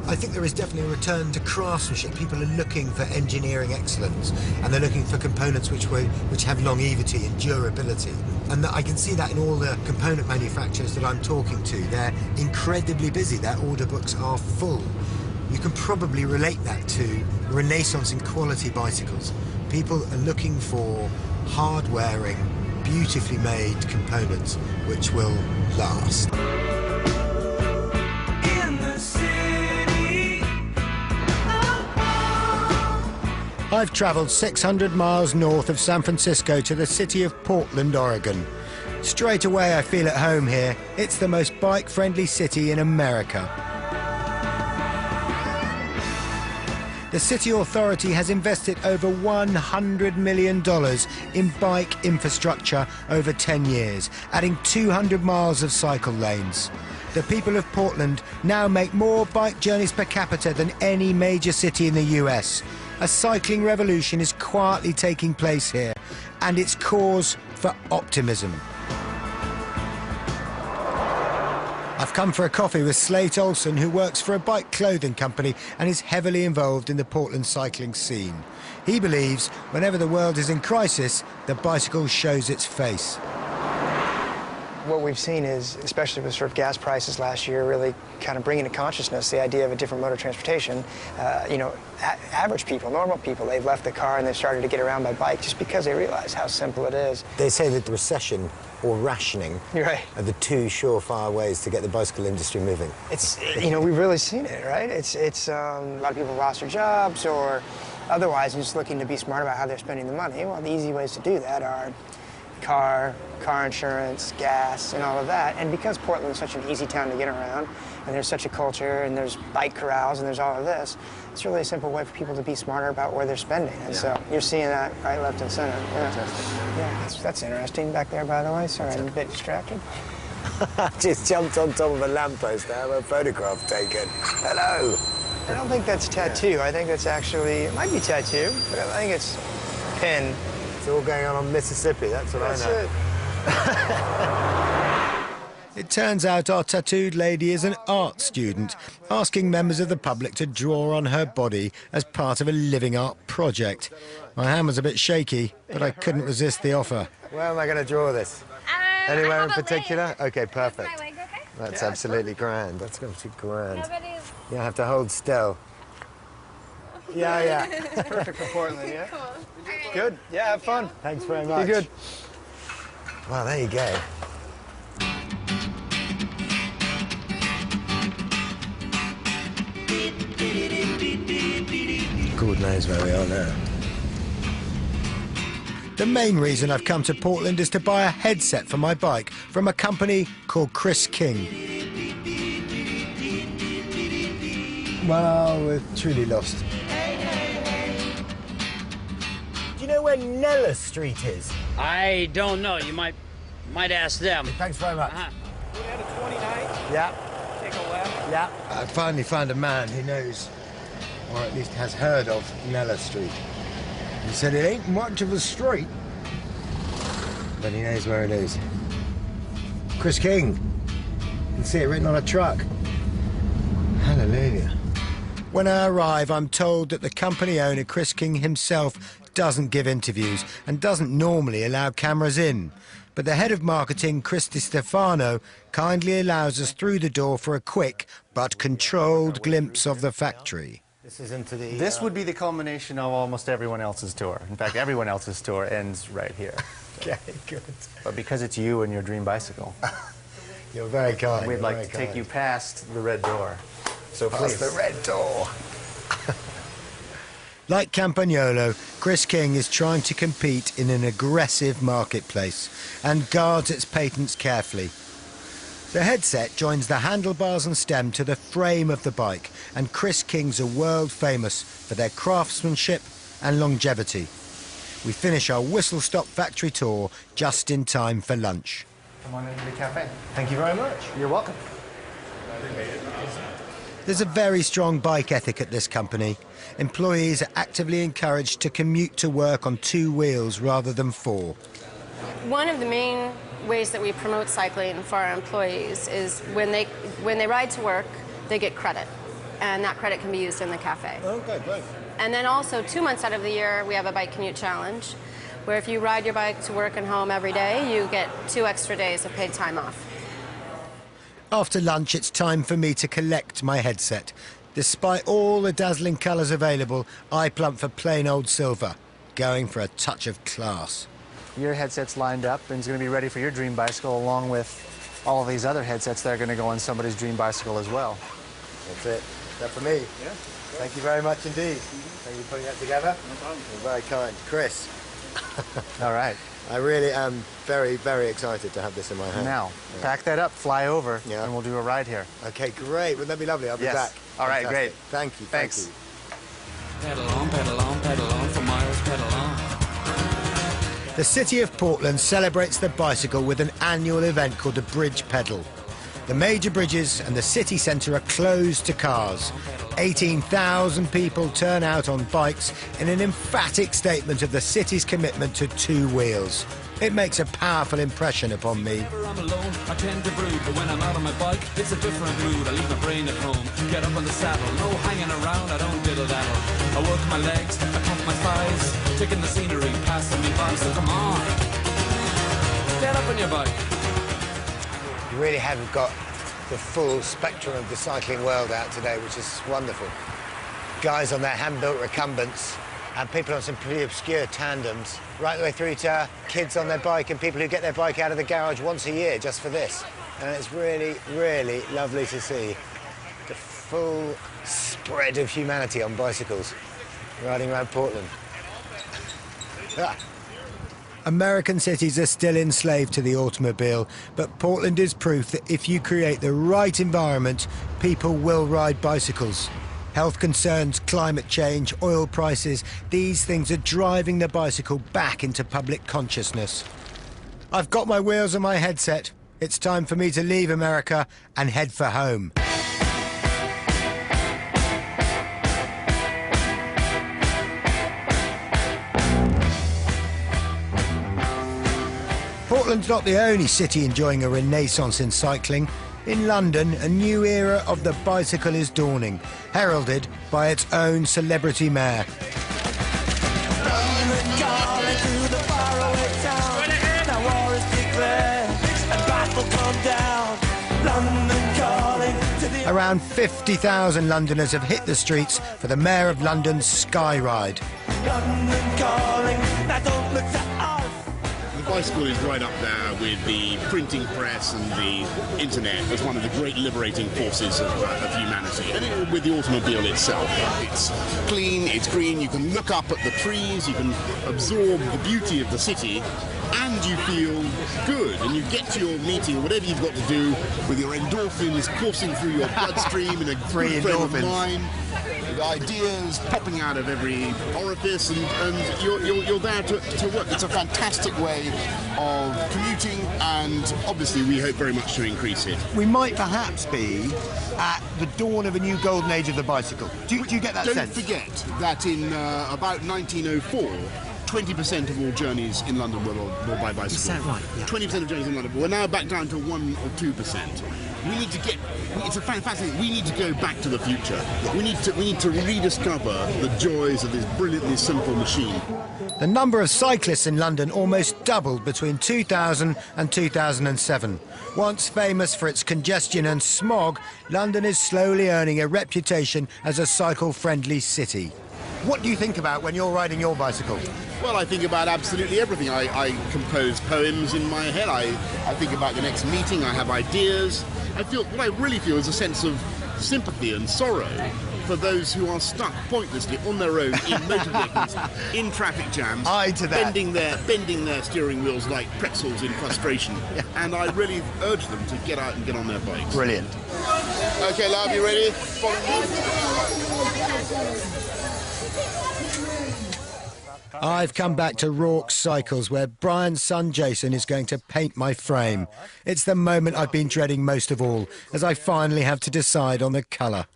I think there is definitely a return to craftsmanship. People are looking for engineering excellence, and they're looking for components which have longevity and durability. And I can see that in all the component manufacturers that I'm talking to. They're incredibly busy. Their order books are full. You can probably relate that to a renaissance in quality bicycles. People are looking for hard-wearing, beautifully made components which will last. I've travelled 600 miles north of San Francisco to the city of Portland, Oregon. Straight away I feel at home here. It's the most bike-friendly city in America. The city authority has invested over $100 million in bike infrastructure over 10 years, adding 200 miles of cycle lanes. The people of Portland now make more bike journeys per capita than any major city in the US. A cycling revolution is quietly taking place here, and it's cause for optimism. I've come for a coffee with Slate Olson, who works for a bike clothing company and is heavily involved in the Portland cycling scene. He believes whenever the world is in crisis, the bicycle shows its face. What we've seen is, especially with sort of gas prices last year, really kind of bringing to consciousness the idea of a different mode of transportation. You know, average people, normal people, they've left the car and they've started to get around by bike just because they realize how simple it is. They say that the recession or rationing are the two surefire ways to get the bicycle industry moving. It's, you know, we've really seen it, right? It's a lot of people lost their jobs or otherwise just looking to be smart about how they're spending the money. Well, the easy ways to do that are car insurance, gas, and all of that. And because Portland's such an easy town to get around, and there's such a culture, and there's bike corrals, and there's all of this, it's really a simple way for people to be smarter about where they're spending. And so you're seeing that right, left, and center. Yeah, that's interesting back there, by the way. Sorry, I'm a bit distracted. Just jumped on top of a lamppost to have a photograph taken. Hello. I don't think that's tattoo. I think that's actually, it might be tattoo, but I think it's penn. It's all going on Mississippi, that's what I know. It turns out our tattooed lady is an art student, asking members of the public to draw on her body as part of a living art project. My hand was a bit shaky, but I couldn't resist the offer. Where am I going to draw this? Anywhere in particular? Okay, perfect. That's absolutely grand. That's going to be grand. You have to hold still. Yeah. It's perfect for Portland, yeah? Cool. Good. Yeah, have fun. Thanks very much. Be good. Well, there you go. God knows where we are now. The main reason I've come to Portland is to buy a headset for my bike from a company called Chris King. Well, we're truly lost. Do you know where Nella Street is? I don't know. You might ask them. Thanks very much. We had a 29. Yeah. Take a left. Yeah. I finally found a man who knows, or at least has heard of, Nella Street. He said it ain't much of a street, but he knows where it is. Chris King. You can see it written on a truck. Hallelujah. When I arrive, I'm told that the company owner, Chris King himself, doesn't give interviews and doesn't normally allow cameras in. But the head of marketing, Chris DiStefano, kindly allows us through the door for a quick but controlled glimpse of the factory. This would be the culmination of almost everyone else's tour. In fact, everyone else's tour ends right here. Okay, good. But because it's you and your dream bicycle, you're very kind. We'd like to take you past the red door. So please. Past the red door. Like Campagnolo, Chris King is trying to compete in an aggressive marketplace and guards its patents carefully. The headset joins the handlebars and stem to the frame of the bike, and Chris Kings are world famous for their craftsmanship and longevity. We finish our whistle-stop factory tour just in time for lunch. Come on into the cafe. Thank you very much. You're welcome. There's a very strong bike ethic at this company. Employees are actively encouraged to commute to work on 2 wheels rather than 4. One of the main ways that we promote cycling for our employees is when they ride to work, they get credit, and that credit can be used in the cafe. Okay, great. And then also 2 months out of the year, we have a bike commute challenge, where if you ride your bike to work and home every day, you get 2 extra days of paid time off. After lunch, it's time for me to collect my headset. Despite all the dazzling colours available, I plump for plain old silver, going for a touch of class. Your headset's lined up and is going to be ready for your dream bicycle, along with all of these other headsets that are going to go on somebody's dream bicycle as well. That's it. That for me? Yeah. Thank you very much indeed. Thank you for putting that together. No problem. You're very kind. Chris. All right. I really am very, very excited to have this in my hand. Now, pack that up, fly over, and we'll do a ride here. Okay, great. Wouldn't that be lovely? I'll be back. All right, great. Thank you. Thanks. Pedal on, for miles, pedal on. The city of Portland celebrates the bicycle with an annual event called the Bridge Pedal. The major bridges and the city centre are closed to cars. 18,000 people turn out on bikes in an emphatic statement of the city's commitment to 2 wheels. It makes a powerful impression upon me. Whenever I'm alone, I tend to brood, but when I'm out on my bike, it's a different mood. I leave my brain at home, get up on the saddle, no hanging around, I don't diddle-daddle. I work my legs, I pump my thighs, taking the scenery, passing me by, so come on, get up on your bike. You really haven't got the full spectrum of the cycling world out today, which is wonderful. Guys on their hand-built recumbents, and people on some pretty obscure tandems, right the way through to kids on their bike and people who get their bike out of the garage once a year just for this. And it's really, really lovely to see the full spread of humanity on bicycles riding around Portland. Ah. American cities are still enslaved to the automobile, but Portland is proof that if you create the right environment, people will ride bicycles. Health concerns, climate change, oil prices, these things are driving the bicycle back into public consciousness. I've got my wheels and my headset. It's time for me to leave America and head for home. Portland's not the only city enjoying a renaissance in cycling. In London, a new era of the bicycle is dawning, heralded by its own celebrity mayor. Around 50,000 Londoners have hit the streets for the Mayor of London's Sky Ride. The bicycle is right up there with the printing press and the internet as one of the great liberating forces of humanity. And with the automobile itself, it's clean, it's green, you can look up at the trees, you can absorb the beauty of the city, and you feel good, and you get to your meeting, whatever you've got to do, with your endorphins coursing through your bloodstream in a good frame of mind. Ideas popping out of every orifice, and you're there to work. It's a fantastic way of commuting, and obviously we hope very much to increase it. We might perhaps be at the dawn of a new golden age of the bicycle. Do you get that sense? Don't forget that in about 1904, 20% of all journeys in London were by bicycle. Is that right? Yeah. 20% of journeys in London. We're now back down to 1 or 2%. We need to get. It's a fascinating. We need to go back to the future. We need to rediscover the joys of this brilliantly simple machine. The number of cyclists in London almost doubled between 2000 and 2007. Once famous for its congestion and smog, London is slowly earning a reputation as a cycle-friendly city. What do you think about when you're riding your bicycle? Well, I think about absolutely everything. I compose poems in my head. I think about the next meeting. I have ideas. What I really feel is a sense of sympathy and sorrow for those who are stuck pointlessly on their own in motor vehicles, in traffic jams, bending their steering wheels like pretzels in frustration. And I really urge them to get out and get on their bikes. Brilliant. Okay, love, you ready? I've come back to Rorke's Cycles, where Brian's son Jason is going to paint my frame. It's the moment I've been dreading most of all, as I finally have to decide on the colour.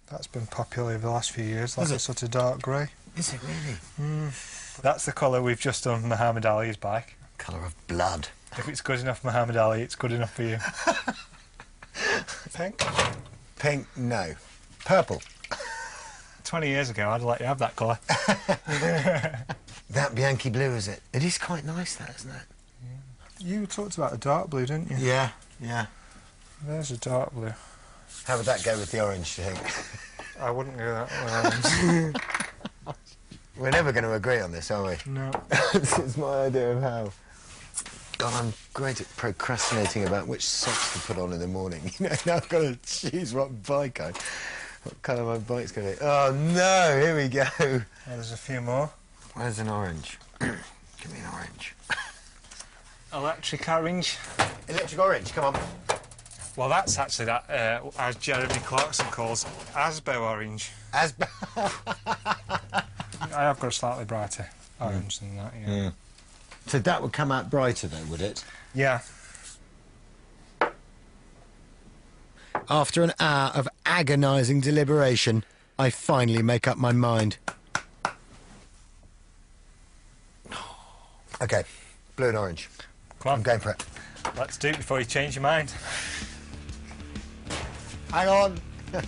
That's been popular over the last few years, like a sort of dark grey. Is it really? That's the colour we've just done Muhammad Ali's bike. Colour of blood. If it's good enough, Muhammad Ali, it's good enough for you. Pink? Pink, no. Purple. 20 years ago, I'd let you have that colour. That Bianchi blue, is it? It is quite nice, that, isn't it? Yeah. You talked about a dark blue, didn't you? Yeah, yeah. There's a dark blue. How would that go with the orange, do you think? I wouldn't go that with orange. We're never going to agree on this, are we? No. This is my idea of how. God, I'm great at procrastinating about which socks to put on in the morning. You know, now I've got to choose what colour my bike's going to be. Oh, no, here we go. Oh, there's a few more. Where's an orange? Give me an orange. Electric orange. Electric orange, come on. Well, that's actually that, as Jeremy Clarkson calls, Asbo orange. Asbo. I have got a slightly brighter orange than that, yeah. Yeah. So that would come out brighter, though, would it? Yeah. After an hour of agonising deliberation, I finally make up my mind. OK, blue and orange. Come on. I'm going for it. Let's do it before you change your mind. Hang on. I'm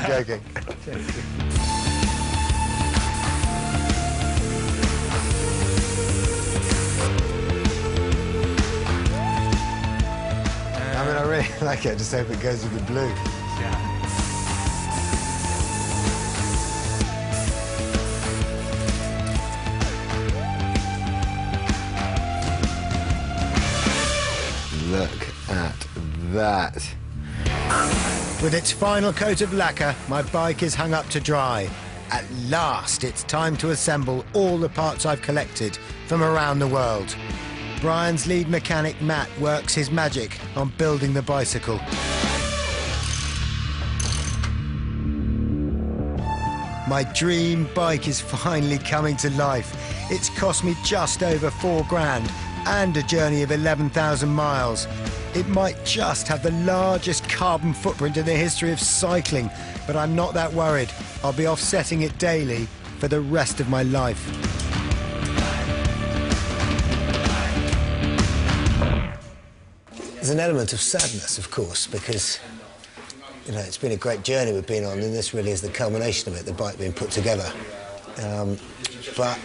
joking. I mean, I really like it. I just hope it goes with the blue. Look at that. With its final coat of lacquer, my bike is hung up to dry. At last, it's time to assemble all the parts I've collected from around the world. Brian's lead mechanic, Matt, works his magic on building the bicycle. My dream bike is finally coming to life. It's cost me just over £4,000 and a journey of 11,000 miles. It might just have the largest carbon footprint in the history of cycling, but I'm not that worried. I'll be offsetting it daily for the rest of my life. There's an element of sadness, of course, because, you know, it's been a great journey we've been on, and this really is the culmination of it, the bike being put together. But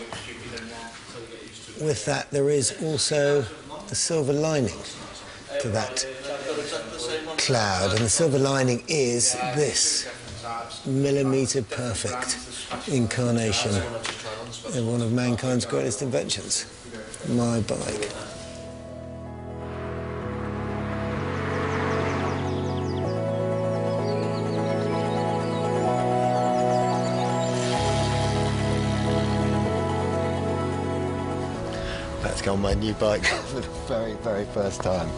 with that, there is also the silver lining to that cloud, and the silver lining is this millimetre perfect incarnation of one of mankind's greatest inventions, my bike. Let's go on my new bike for the very, very first time.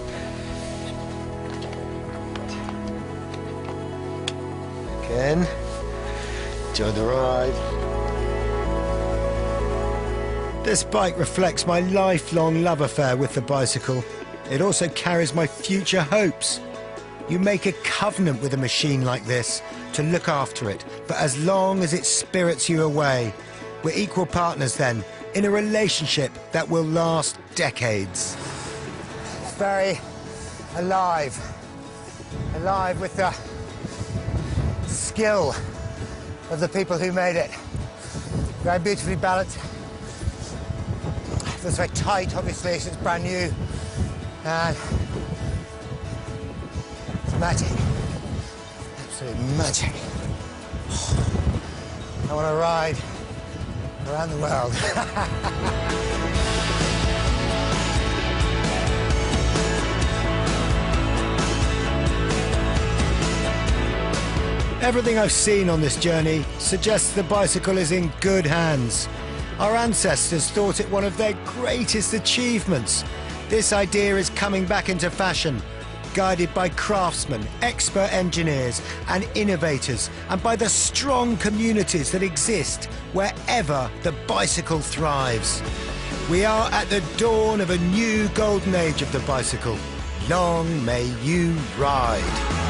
Again, enjoy the ride. This bike reflects my lifelong love affair with the bicycle. It also carries my future hopes. You make a covenant with a machine like this to look after it, but as long as it spirits you away. We're equal partners then, in a relationship that will last decades. It's very alive. Alive with the skill of the people who made it. Very beautifully balanced. It feels very tight, obviously, since it's brand new. And it's magic. Absolute magic. I want to ride around the world. Everything I've seen on this journey suggests the bicycle is in good hands. Our ancestors thought it one of their greatest achievements. This idea is coming back into fashion, guided by craftsmen, expert engineers and innovators, and by the strong communities that exist wherever the bicycle thrives. We are at the dawn of a new golden age of the bicycle. Long may you ride.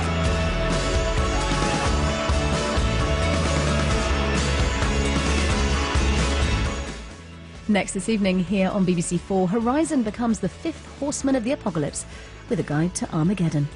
Next this evening here on BBC4, Horizon becomes the fifth horseman of the apocalypse with a guide to Armageddon.